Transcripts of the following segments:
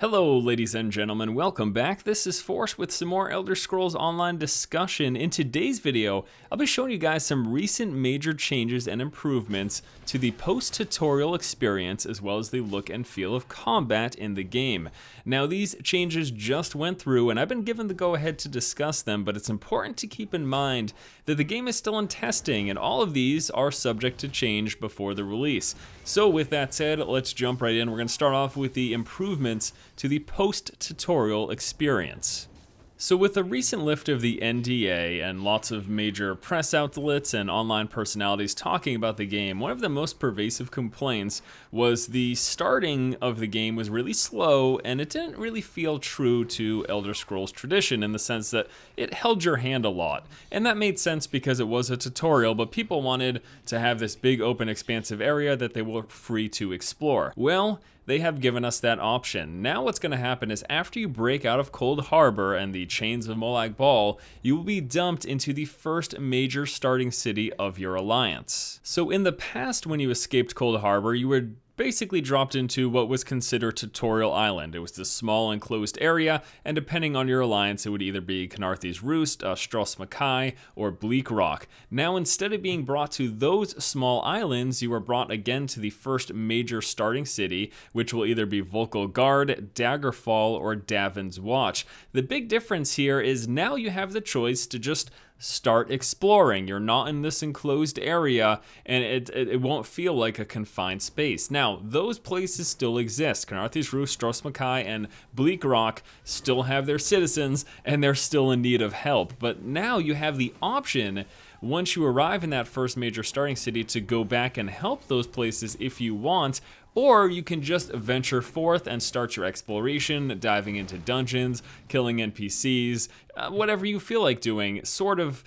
Hello ladies and gentlemen, welcome back. This is Force with some more Elder Scrolls Online discussion. In today's video, I'll be showing you guys some recent major changes and improvements to the post-tutorial experience as well as the look and feel of combat in the game. Now these changes just went through and I've been given the go-ahead to discuss them, but it's important to keep in mind that the game is still in testing and all of these are subject to change before the release. So with that said, let's jump right in. We're going to start off with the improvements to the post-tutorial experience. So with the recent lift of the NDA and lots of major press outlets and online personalities talking about the game, one of the most pervasive complaints was the starting of the game was really slow and it didn't really feel true to Elder Scrolls tradition in the sense that it held your hand a lot. And that made sense because it was a tutorial, but people wanted to have this big open expansive area that they were free to explore. Well, they have given us that option. Now what's going to happen is after you break out of Cold Harbor and the Chains of Molag Bal, you will be dumped into the first major starting city of your alliance. So in the past, when you escaped Cold Harbor, you were basically dropped into what was considered Tutorial Island. It was this small enclosed area, and depending on your alliance, it would either be Khenarthi's Roost, Stros M'Kai, or Bleak Rock. Now, instead of being brought to those small islands, you are brought again to the first major starting city, which will either be Volkal Guard, Daggerfall, or Davon's Watch. The big difference here is now you have the choice to just start exploring. You're not in this enclosed area and it won't feel like a confined space. Now, those places still exist. Khenarthi's Roost, Stros M'Kai, and Bleak Rock still have their citizens and they're still in need of help. But now you have the option, once you arrive in that first major starting city, to go back and help those places if you want, or you can just venture forth and start your exploration, diving into dungeons, killing NPCs, whatever you feel like doing, sort of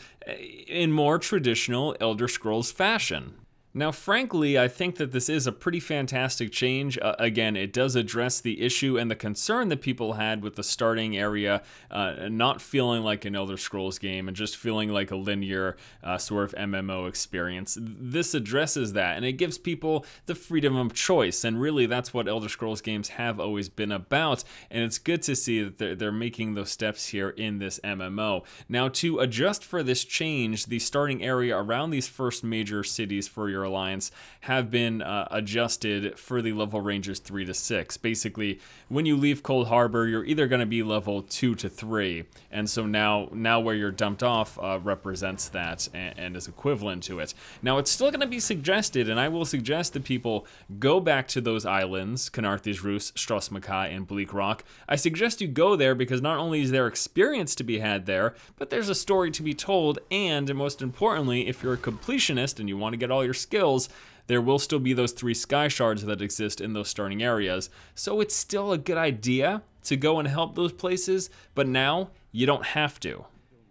in more traditional Elder Scrolls fashion. Now, frankly, I think that this is a pretty fantastic change. Again, it does address the issue and the concern that people had with the starting area not feeling like an Elder Scrolls game and just feeling like a linear sort of MMO experience. This addresses that, and it gives people the freedom of choice, and really that's what Elder Scrolls games have always been about, and it's good to see that they're making those steps here in this MMO. Now, to adjust for this change, the starting area around these first major cities for your alliance have been adjusted for the level ranges 3 to 6. Basically, when you leave Cold Harbor, you're either going to be level 2 to 3, and so now where you're dumped off represents that and is equivalent to it. Now, it's still going to be suggested, and I will suggest that people go back to those islands, Khenarthi's Roost, Stros M'Kai, and Bleak Rock. I suggest you go there because not only is there experience to be had there, but there's a story to be told, and most importantly, if you're a completionist and you want to get all your skills, there will still be those 3 sky shards that exist in those starting areas. So it's still a good idea to go and help those places, but now you don't have to.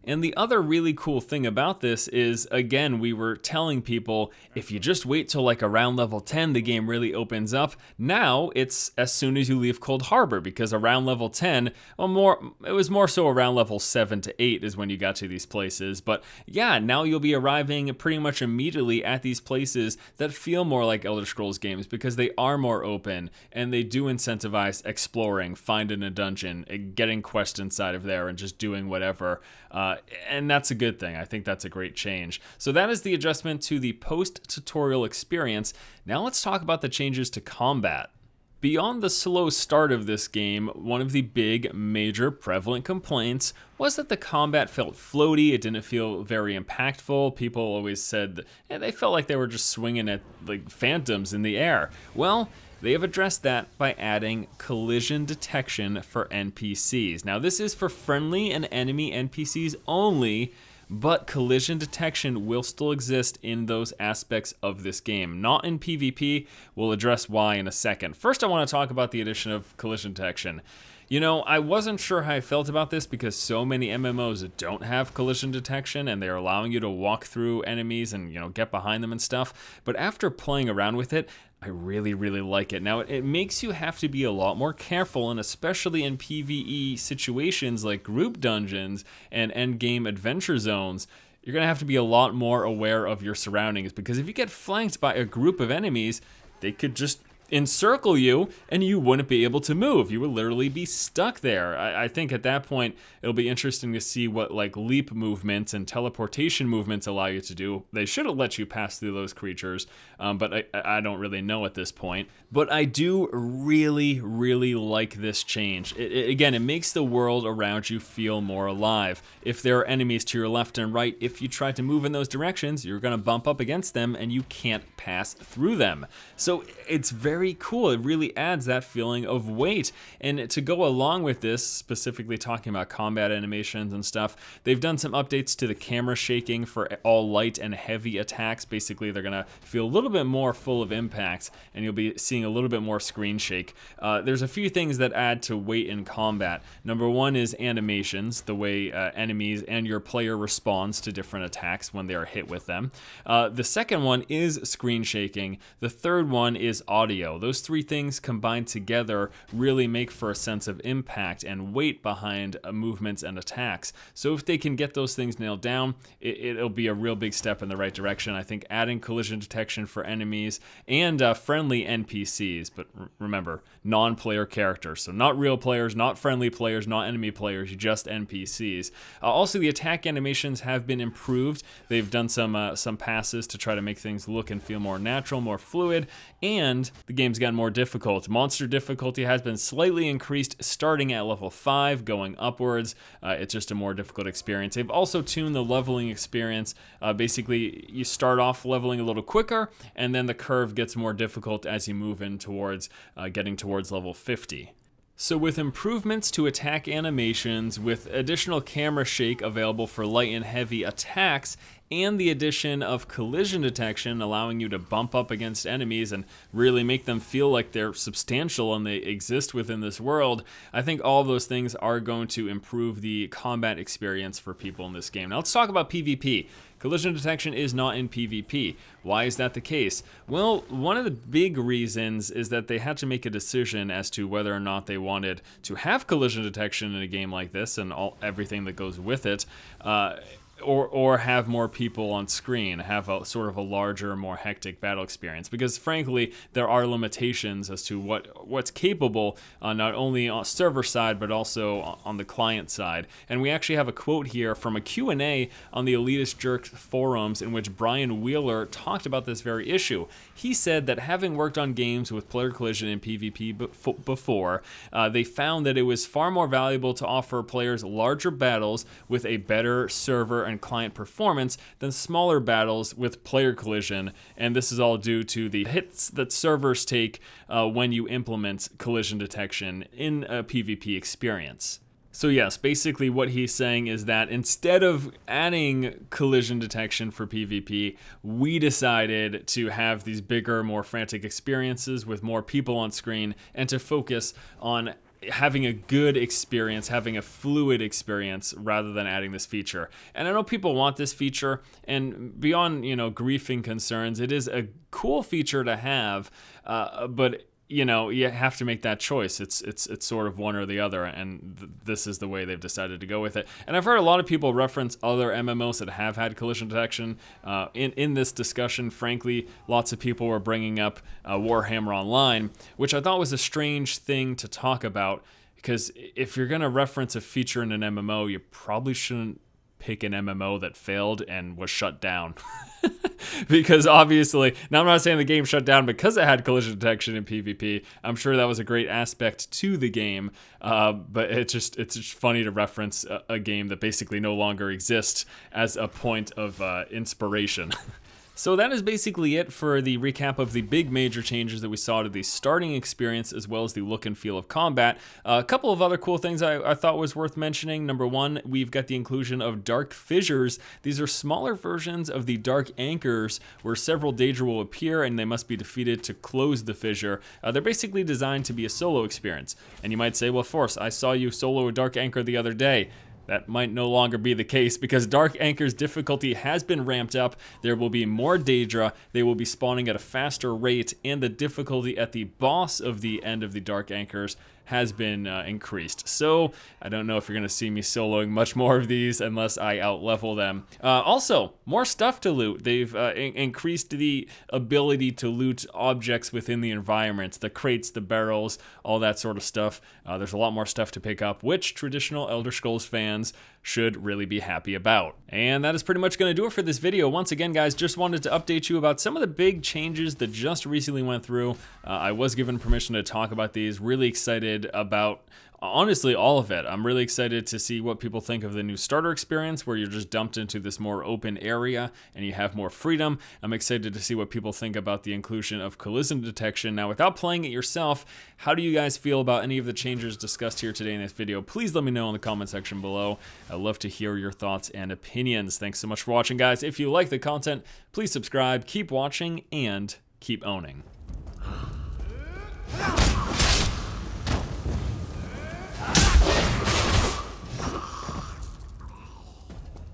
And the other really cool thing about this is, again, we were telling people, if you just wait till like around level 10, the game really opens up. Now, it's as soon as you leave Cold Harbor, because around level 10, well, it was more so around level 7 to 8 is when you got to these places. But yeah, now you'll be arriving pretty much immediately at these places that feel more like Elder Scrolls games because they are more open and they do incentivize exploring, finding a dungeon, getting quests inside of there and just doing whatever. And that's a good thing. I think that's a great change. So that is the adjustment to the post-tutorial experience. Now let's talk about the changes to combat. Beyond the slow start of this game, one of the big, major, prevalent complaints was that the combat felt floaty. It didn't feel very impactful. People always said that they felt like they were just swinging at like phantoms in the air. Well, they have addressed that by adding collision detection for NPCs. Now, this is for friendly and enemy NPCs only, but collision detection will still exist in those aspects of this game. Not in PvP. We'll address why in a second. First, I want to talk about the addition of collision detection. You know, I wasn't sure how I felt about this because so many MMOs don't have collision detection and they're allowing you to walk through enemies and, you know, get behind them and stuff. But after playing around with it, I really, really like it. Now, it makes you have to be a lot more careful, and especially in PvE situations like group dungeons and endgame adventure zones, you're going to have to be a lot more aware of your surroundings because if you get flanked by a group of enemies, they could just encircle you and you wouldn't be able to move. You would literally be stuck there. I think at that point it'll be interesting to see what like leap movements and teleportation movements allow you to do. They should have let you pass through those creatures, but I don't really know at this point. But I do really like this change. Again, it makes the world around you feel more alive. If there are enemies to your left and right, if you try to move in those directions, you're going to bump up against them and you can't pass through them. So it's very cool. It really adds that feeling of weight. And to go along with this, specifically talking about combat animations and stuff, they've done some updates to the camera shaking for all light and heavy attacks. Basically, they're gonna feel a little bit more full of impact, and you'll be seeing a little bit more screen shake. There's a few things that add to weight in combat. Number one is animations, the way enemies and your player responds to different attacks when they are hit with them. The second one is screen shaking. The third one is audio. Those three things combined together really make for a sense of impact and weight behind movements and attacks. So if they can get those things nailed down, it'll be a real big step in the right direction. I think adding collision detection for enemies and friendly NPCs, but remember, non-player characters. So not real players, not friendly players, not enemy players, just NPCs. Also, the attack animations have been improved. They've done some passes to try to make things look and feel more natural, more fluid, and the game's gotten more difficult. Monster difficulty has been slightly increased starting at level 5, going upwards. It's just a more difficult experience. They've also tuned the leveling experience. Basically, you start off leveling a little quicker, and then the curve gets more difficult as you move in towards getting towards level 50. So with improvements to attack animations, with additional camera shake available for light and heavy attacks, and the addition of collision detection allowing you to bump up against enemies and really make them feel like they're substantial and they exist within this world, I think all of those things are going to improve the combat experience for people in this game. Now let's talk about PvP. Collision detection is not in PvP. Why is that the case? Well, one of the big reasons is that they had to make a decision as to whether or not they wanted to have collision detection in a game like this and everything that goes with it, or have more people on screen, have a sort of a larger, more hectic battle experience. Because frankly, there are limitations as to what's capable, not only on server side, but also on the client side. And we actually have a quote here from a Q&A on the Elitist Jerks forums in which Brian Wheeler talked about this very issue. He said that having worked on games with player collision in PvP before, they found that it was far more valuable to offer players larger battles with a better server and client performance than smaller battles with player collision, and this is all due to the hits that servers take when you implement collision detection in a PvP experience. So yes, basically what he's saying is that instead of adding collision detection for PvP, we decided to have these bigger, more frantic experiences with more people on screen and to focus on having a good experience, having a fluid experience rather than adding this feature. And I know people want this feature, and beyond, griefing concerns, it is a cool feature to have, but you have to make that choice. It's sort of one or the other, and this is the way they've decided to go with it. And I've heard a lot of people reference other MMOs that have had collision detection. In this discussion, frankly, lots of people were bringing up Warhammer Online, which I thought was a strange thing to talk about, because if you're going to reference a feature in an MMO, you probably shouldn't pick an MMO that failed and was shut down. Because obviously, now I'm not saying the game shut down because it had collision detection in PvP. I'm sure that was a great aspect to the game, but it's just funny to reference a game that basically no longer exists as a point of inspiration. So that is basically it for the recap of the big major changes that we saw to the starting experience as well as the look and feel of combat. A couple of other cool things I thought was worth mentioning. Number one, we've got the inclusion of Dark Fissures. These are smaller versions of the Dark Anchors where several Daedra will appear and they must be defeated to close the fissure. They're basically designed to be a solo experience. And you might say, well, Force, I saw you solo a Dark Anchor the other day. That might no longer be the case because Dark Anchor's difficulty has been ramped up. There will be more Daedra, they will be spawning at a faster rate, and the difficulty at the boss of the end of the Dark Anchors has been increased. So I don't know if you're going to see me soloing much more of these unless I out-level them. Also, more stuff to loot. They've increased the ability to loot objects within the environment, the crates, the barrels, all that sort of stuff. There's a lot more stuff to pick up, which traditional Elder Scrolls fans should really be happy about. And that is pretty much going to do it for this video. Once again, guys, just wanted to update you about some of the big changes that just recently went through. I was given permission to talk about these. Really excited about, honestly, all of it. I'm really excited to see what people think of the new starter experience, where you're just dumped into this more open area and you have more freedom. I'm excited to see what people think about the inclusion of collision detection. Now, without playing it yourself, how do you guys feel about any of the changes discussed here today in this video? Please let me know in the comment section below. I'd love to hear your thoughts and opinions. Thanks so much for watching, guys. If you like the content, please subscribe, keep watching, and keep owning.